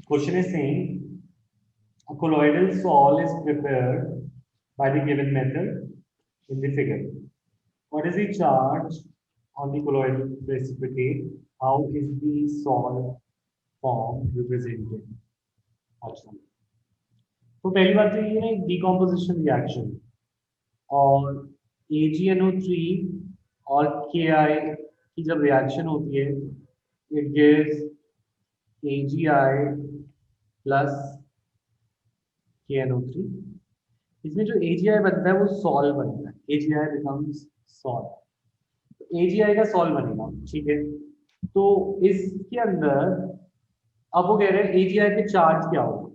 Question is saying a colloidal sol is prepared by the given method in the figure. What is the charge on the colloidal precipitate? How is the sol form represented? अच्छा, तो पहली बात तो ये है decomposition reaction और AgNO3 और Ki की जब रिएक्शन होती है it gives AgI plus KNO3। इसमें जो AgI बनता है वो सॉल बनता है, AgI बिकम्स सॉल, AgI का सॉल बनेगा, ठीक है। तो इसके अंदर अब वो कह रहे हैं AgI पे चार्ज क्या होगा।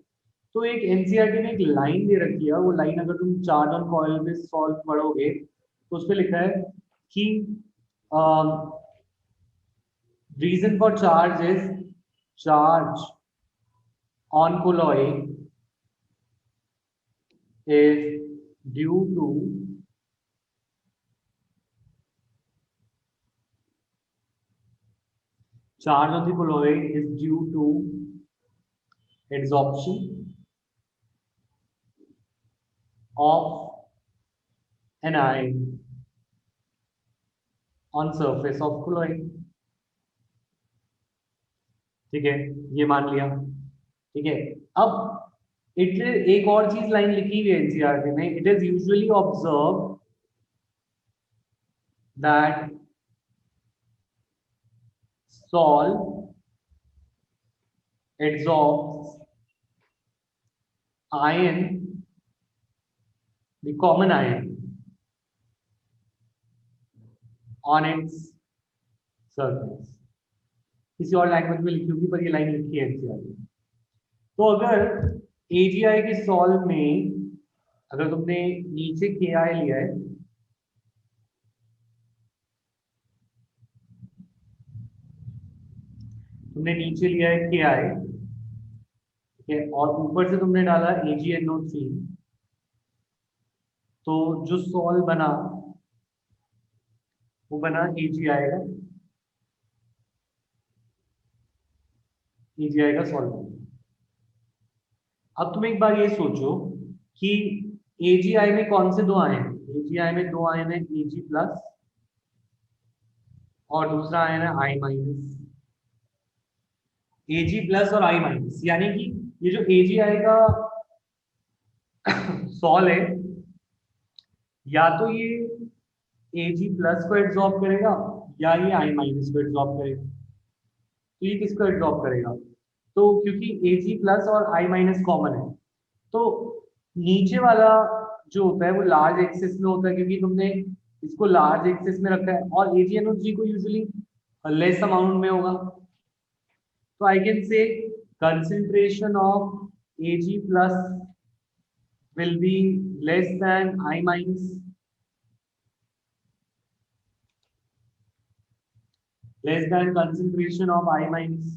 तो एक एनसीईआरटी ने एक लाइन दे रखी है, वो लाइन अगर तुम चार्ज ऑन कॉइल में सॉल्व पढ़ोगे तो उसमें लिखा है कि reason for charge is charge on colloid is due to charge on the colloid is due to adsorption of an ion on surface of colloid। ठीक है, ये मान लिया, ठीक है। अब इट एक और चीज लाइन लिखी हुई है एनसीईआरटी में, it is usually observe that sol adsorbs ion, the common ion on its surface। किसी और लैंग्वेज में लिखी होगी पर ये लाइन लिखी है एनसीईआरटी में। तो अगर AgI के सॉल्व में अगर तुमने नीचे Ki लिया है, तुमने नीचे लिया है Ki, ठीक है, और ऊपर से तुमने डाला AgNO3, तो जो सॉल्व बना वो बना AgI का, AgI का सॉल्व बना। अब तुम एक बार ये सोचो कि AgI में कौन से दो आयन हैं? AgI में दो आयन है, Ag प्लस और दूसरा आयन है I माइनस। Ag प्लस और I माइनस, यानी कि ये जो AgI का सॉल है या तो ये Ag प्लस को एब्जॉर्ब करेगा या ये I माइनस को एब्जॉर्ब करेगा। तो ये किसको एब्जॉर्ब करेगा? तो क्योंकि Ag प्लस और I माइनस कॉमन है तो नीचे वाला जो होता है वो लार्ज एक्सिस में होता है, क्योंकि तुमने इसको लार्ज एक्सिस में रखा है, और AgNO3 को यूजुअली लेस अमाउंट में होगा। तो I can say concentration of Ag plus will be less than I minus, less than concentration of I minus,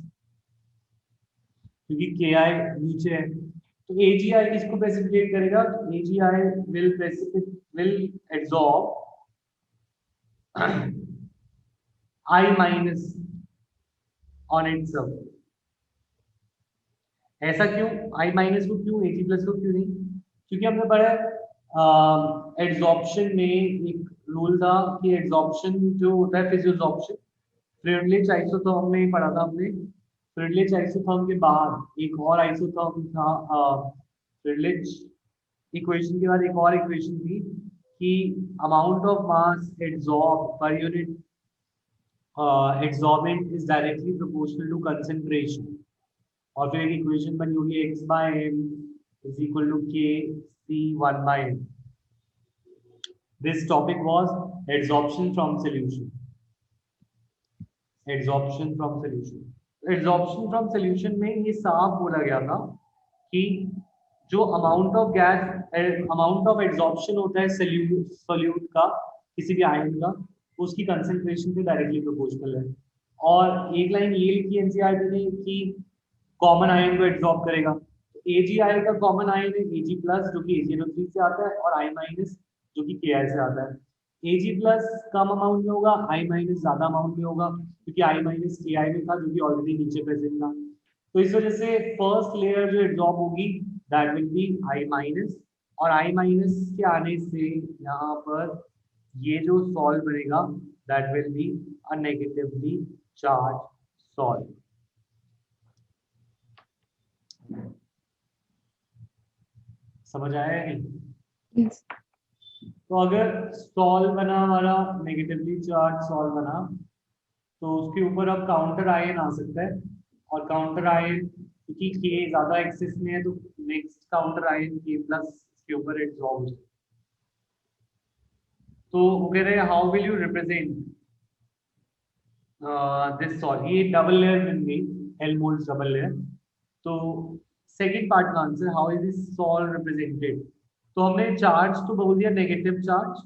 क्योंकि Ki नीचे है। तो AgI किसको प्रेसिपिटेट करेगा? तो AgI will absorb I minus on its surface। ऐसा क्यों? I माइनस को क्यों, Ag प्लस को क्यों नहीं? क्योंकि हमने पढ़ा एड्सॉर्प्शन में एक रूल था कि एड्सॉर्प्शन जो होता है फिजियोसॉर्प्शन, फ्रिडलिच आइसोथर्म में पढ़ा था हमने। फ्रिडलिच आइसोथर्म के बाद एक और आइसोथर्म था, फ्रिडलिच इक्वेशन के बाद एक और इक्वेशन थी कि amount of mass adsorb per unit adsorbent is directly proportional to concentration, और फिर एक इक्वेशन बनी होगी x by m is equal to k c 1 by m। This topic was adsorption from solution। adsorption from solution, adsorption from solution में ये साफ बोला गया था कि जो amount of gas, amount of adsorption होता है सोल्यूट का किसी भी आयन का, उसकी कंसंट्रेशन से डायरेक्टली प्रोपोर्शनल है। और एक लाइन ये लिखी एनसीईआरटी ने कि कॉमन आयन को एब्जॉर्ब करेगा। तो AgI का कॉमन आयन है Ag प्लस जो कि AgNO3 से आता है, और I माइनस जो कि Ki से आता है। Ag प्लस कम अमाउंट में होगा, I माइनस ज्यादा अमाउंट में होगा, क्योंकि I माइनस Ki में था जो कि ऑलरेडी नीचे प्रेजेंट था। तो इस वजह से फर्स्ट लेयर जो एब्जॉर्ब होगी that will be I minus, और आई माइनस के आने से यहाँ पर ये जो सॉल्व बनेगा that will be a negatively charge solve. समझ आया है नहीं? Yes. तो अगर सॉल्व बना हमारा, नेगेटिवली चार्ज सॉल्व बना, तो उसके ऊपर अब काउंटर आयन आ सकता है, और काउंटर आयन क्योंकि के ज्यादा एक्सेस में है तो नेक्स्ट काउंटर आयन के प्लस के ऊपर एब्जॉर्ब हो जाए। तो वो कह रहे हैं how will you represent this sol, ये डबल लेयर बन गई, हेल्महोल्ट्ज डबल लेयर। तो सेकंड पार्ट का answer, how is this sol represented. तो हमने चार्ज तो बोल दिया नेगेटिव चार्ज,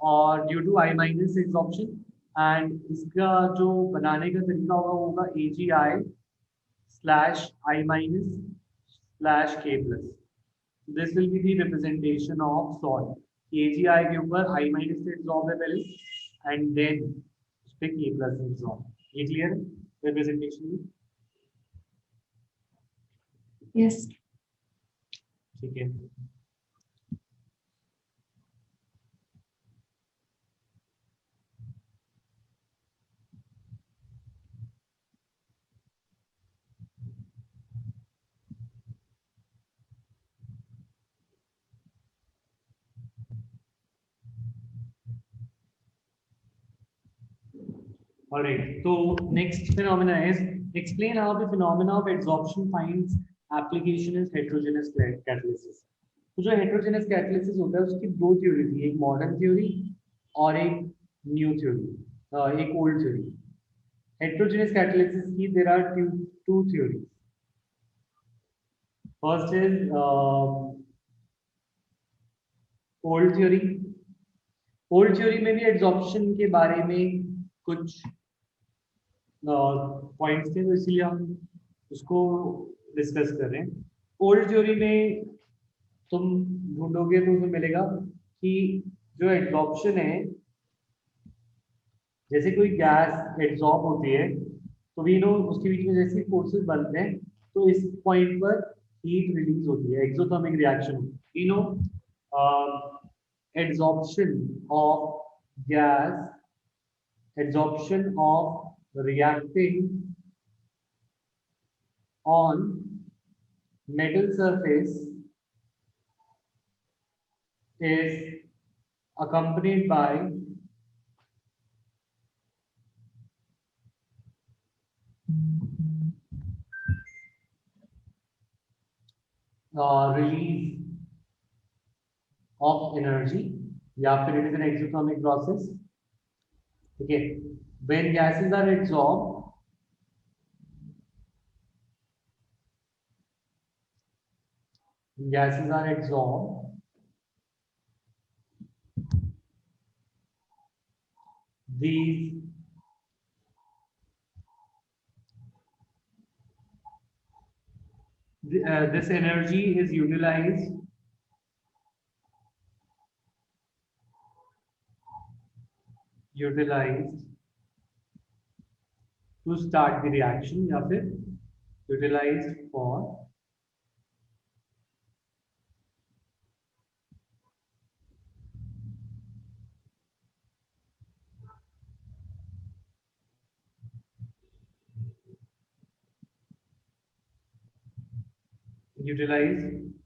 और due to I minus absorption, and इसका जो बनाने का तरीका होगा वो होगा A G I slash I minus slash K plus. This will be the representation of sol. A G आई के ऊपर आई माइनस से एब्जॉर्ब है पहले, एंड देन उस पे के प्लस एब्जॉर्ब। ये क्लियर है रिप्रेजेंटेशन? Yes. ठीक है। Alright, so next phenomena is explain how the phenomena of adsorption finds application is heterogeneous catalysis. तो जो heterogeneous catalysis होता है उसकी दो थ्योरी थी, एक मॉडर्न थ्योरी और एक न्यू थ्योरी, एक ओल्ड थ्योरी। Heterogeneous catalysis की there are two theories. First is old theory. Old theory में भी एड्सॉर्प्शन के बारे में कुछ पॉइंट्स थे, तो इसलिए हम उसको डिस्कस कर रहे हैं। ओल्ड थ्योरी में तुम ढूंढोगे तो तुम्हें मिलेगा कि जो एड्सॉर्प्शन है, जैसे कोई गैस एड्सॉर्ब होती है तो वी नो उसके बीच में जैसे फोर्सेस बनते हैं तो इस पॉइंट पर हीट रिलीज होती है, exothermic reaction. We know adsorption of gas, adsorption of reacting on metal surface is accompanied by release of energy, या फिर it is an exothermic process. Okay, when gases are adsorbed, these this energy is utilized to start the reaction, या फिर utilized for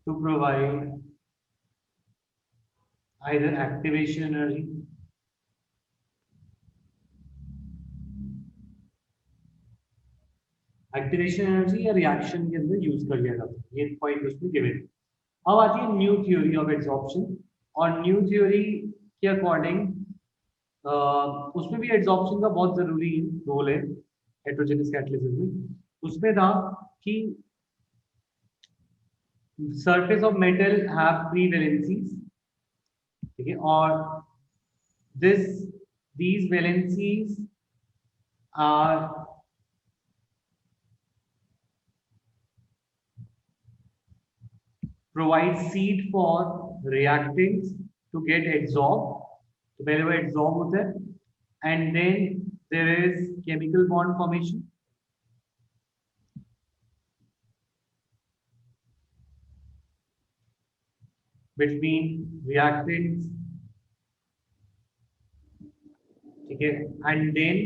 provide either activation energy या reaction के अंदर use कर लिया जाता है। ये पॉइंट उसमें गिवन। अब आती है न्यू थ्योरी ऑफ एड्सॉर्प्शन, और न्यू थ्योरी के अकॉर्डिंग उसमें भी एड्सॉर्प्शन का बहुत जरूरी रोल है हेटेरोजेनस कैटालिसिस में। उसमें था कि surface of metal have free valencies, ठीक है, और these valencies are provide seed for reactants to get adsorbed, तो पहले वो adsorb होता है, and then there is chemical bond formation, between reactants, ठीक है, and then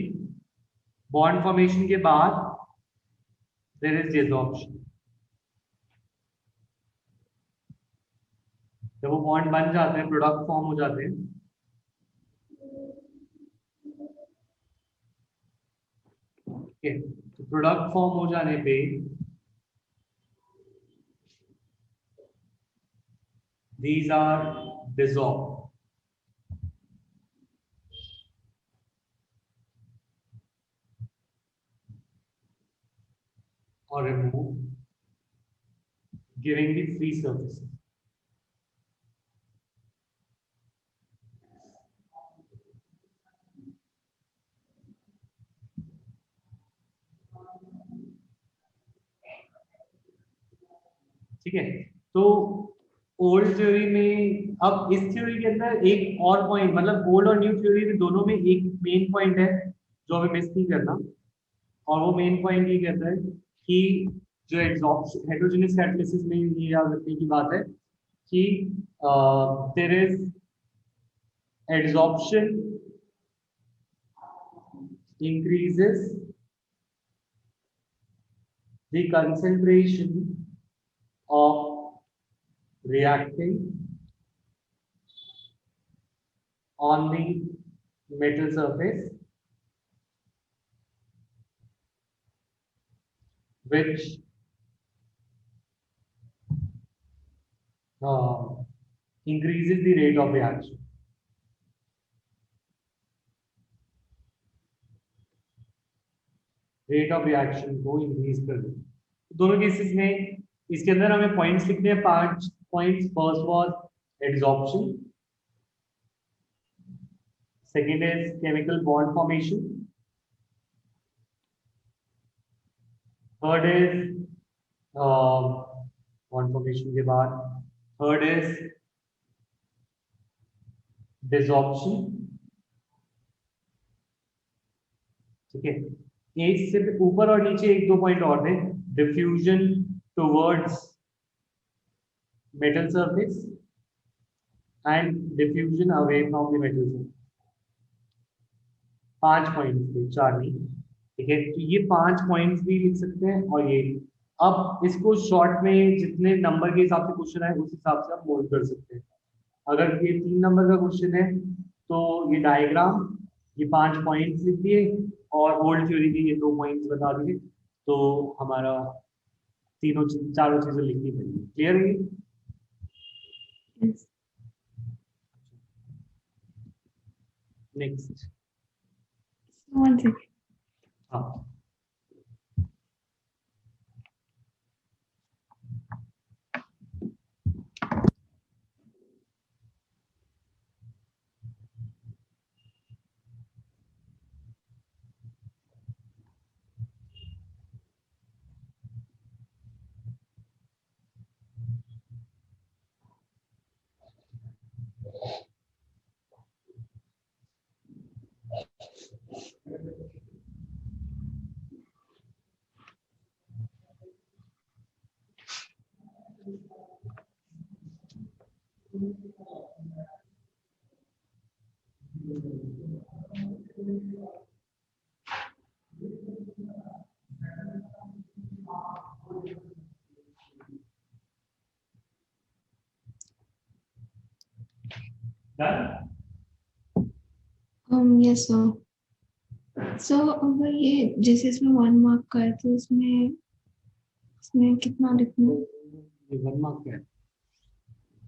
bond formation के बाद there is desorption. जब वो बॉन्ड बन जाते हैं, प्रोडक्ट फॉर्म हो जाते हैं, ओके, तो प्रोडक्ट फॉर्म हो जाने पे these are dissolved. Or remove, giving the free surfaces. ठीक है, तो ओल्ड थ्योरी में, अब इस थ्योरी के अंदर एक और पॉइंट, मतलब ओल्ड और न्यू थ्योरी में दोनों में एक मेन पॉइंट है जो हमें मिस नहीं करना, और वो मेन पॉइंट ये कहता है कि जो एग्जॉर्प्शन हेटेरोजेनियस कैटालिसिस में ये याद रखने की बात है कि there is adsorption increases the concentration of reacting on the metal surface, which increases the rate of reaction. Rate of reaction को इंक्रीज कर दे। दोनों केसेस में इसके अंदर हमें पॉइंट्स लिखने हैं, 5 points. First was adsorption, second is chemical bond formation, third is bond formation के बाद थर्ड इज डिसॉर्प्शन, ठीक है। एक से ऊपर और नीचे एक दो पॉइंट और थे, diffusion towards metal surface and diffusion away from the metal surface. 5 points थे, 4 नहीं, ठीक है। तो ये 5 पॉइंट्स भी लिख सकते हैं, और ये अब इसको शॉर्ट में जितने नंबर के हिसाब से क्वेश्चन है उस हिसाब से आप मोल्ड कर सकते हैं। अगर ये 3 नंबर का क्वेश्चन है तो ये डायग्राम, ये 5 पॉइंट्स लिख दिए और होल्ड थ्योरी के ये 2 पॉइंट्स बता दिए, तो हमारा तीनों चारों चीजें लिखनी पड़ेगी। क्लियर है? नेक्स्ट, हाँ, यस सर। सो अगर ये जैसे इसमें 1 मार्क का है तो इसमें कितना लिखना है? ये 1 मार्क का है।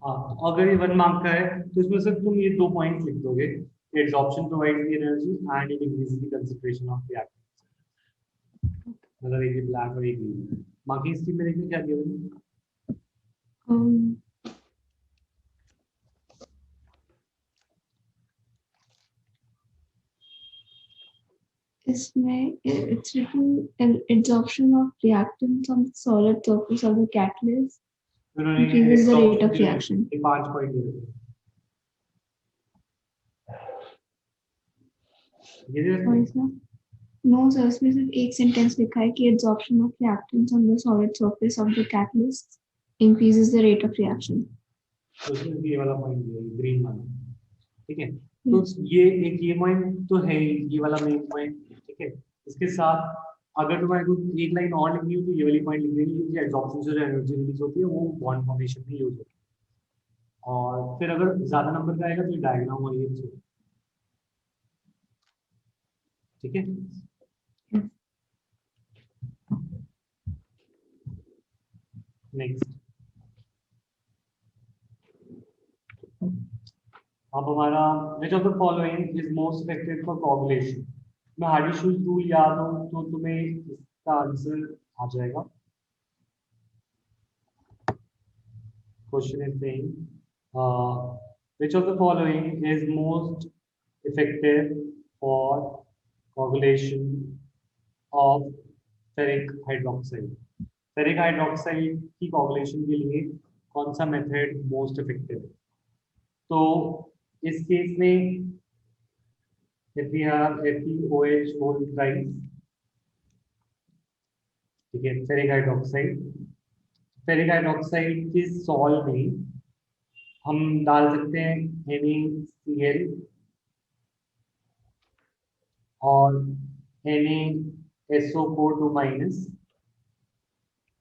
हाँ, तो अगर ये 1 मार्क का है तो इसमें सिर्फ तुम ये 2 पॉइंट्स लिख दोगे, adsorption provides the energy and it increases the concentration of reactants. मतलब एक ब्लैक और एक ग्रीन। बाकी इस चीज में देखिए क्या गिवन है। इसमें it's written absorption of reactants on the solid surface of the catalyst increases the rate of reaction. 5 point दे रहे Sorry sir. No sir, इसमें सिर्फ एक सेंटेंस लिखा है कि absorption of reactants on the solid surface of the catalyst increases the rate of reaction. तो उसमें ये वाला पॉइंट है ग्रीन वाला, ठीक है। तो ये एक ये पॉइंट तो है ही, ये वाला मेन पॉइंट, ठीक है। इसके साथ अगर तुम्हारे को एक लाइन और लिखनी हो तो ये वाली पॉइंट लिख देनी, क्योंकि एब्जॉर्प्शन से जो एनर्जी रिलीज होती है वो बॉन्ड फॉर्मेशन में यूज होती है। और फिर अगर ज्यादा नंबर का आएगा तो डायग्राम और ये ठीक है। नेक्स्ट अब हमारा which of the following is most effective for coagulation। मैं हार्डी-शूज रूल याद हो तो तुम्हें इसका आंसर आ जाएगा। Question is saying which of the following is most effective for coagulation of ferric hydroxide। Ferric hydroxide की कोagulation के लिए कौन सा मेथड मोस्ट इफेक्टिव है? तो इस केस में if we have FeOH whole thrice, ठीक है, फेरिक हाइड्रोक्साइड के सॉल में हम डाल सकते हैं NaCl और NaSO4 2-।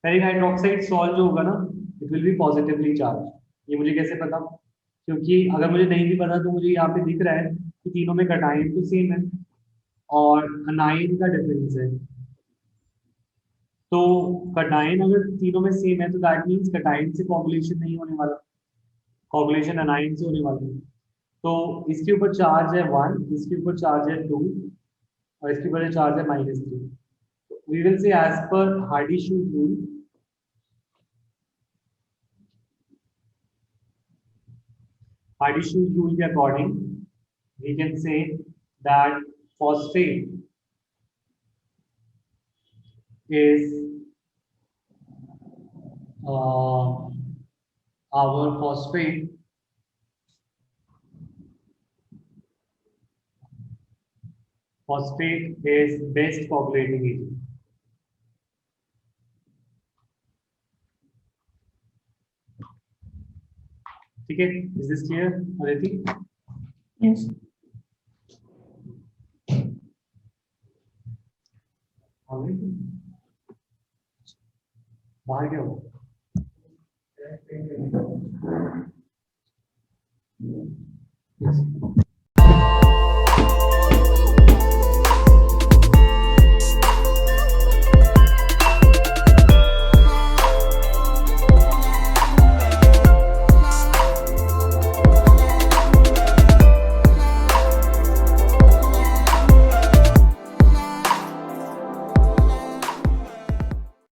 फेरिक हाइड्रोक्साइड सॉल्ट जो होगा ना, it will be positively charge. ये मुझे कैसे पता? क्योंकि अगर मुझे नहीं भी पता तो मुझे यहाँ पे दिख रहा है कि तीनों में कटायन तो सेम है और अनाइन का डिफरेंस है। तो कटायन अगर तीनों में सेम है तो दैट मीन्स कटायन से कोagulation नहीं होने वाला, कोagulation अनाइन से होने वाला है। तो इसके ऊपर चार्ज है 1, इसके ऊपर चार्ज है 2 और इसके ऊपर चार्ज है -3। We will say as per Hardy Schulze rule, Hardy-Shew's rule के according, we can say that phosphate is our phosphate is best coagulating agent। ठीक है, is this clear, Aditi? Yes. बाहर क्या हो? Yes.